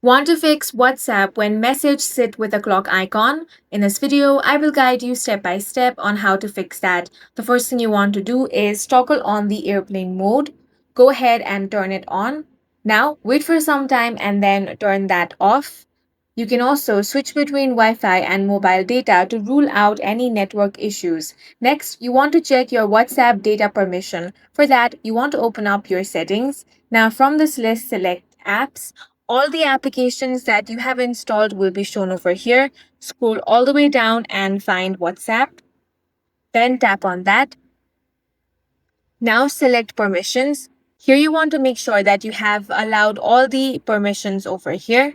Want to fix WhatsApp when message sit with a clock icon? In this video, I will guide you step by step on how to fix that. The first thing you want to do is toggle on the airplane mode. Go ahead and turn it on. Now, wait for some time and then turn that off. You can also switch between Wi-Fi and mobile data to rule out any network issues. Next, you want to check your WhatsApp data permission. For that, you want to open up your settings. Now, from this list, select Apps. All the applications that you have installed will be shown over here. Scroll all the way down and find WhatsApp. Then tap on that. Now select permissions. Here you want to make sure that you have allowed all the permissions over here.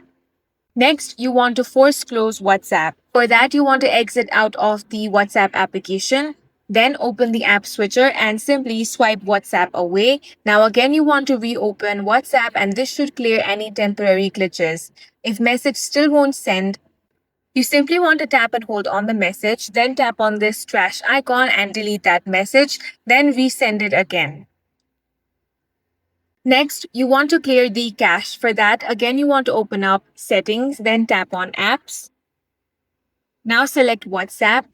Next, you want to force close WhatsApp. For that, you want to exit out of the WhatsApp application. Then open the app switcher and simply swipe WhatsApp away. Now again, you want to reopen WhatsApp and this should clear any temporary glitches. If message still won't send, you simply want to tap and hold on the message, then tap on this trash icon and delete that message, then resend it again. Next, you want to clear the cache. For that, again, you want to open up settings, then tap on apps. Now select WhatsApp.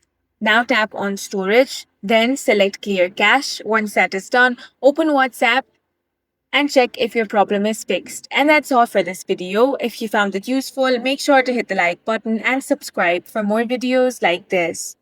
Now tap on storage, then select clear cache. Once that is done, open WhatsApp and check if your problem is fixed. And that's all for this video. If you found it useful, make sure to hit the like button and subscribe for more videos like this.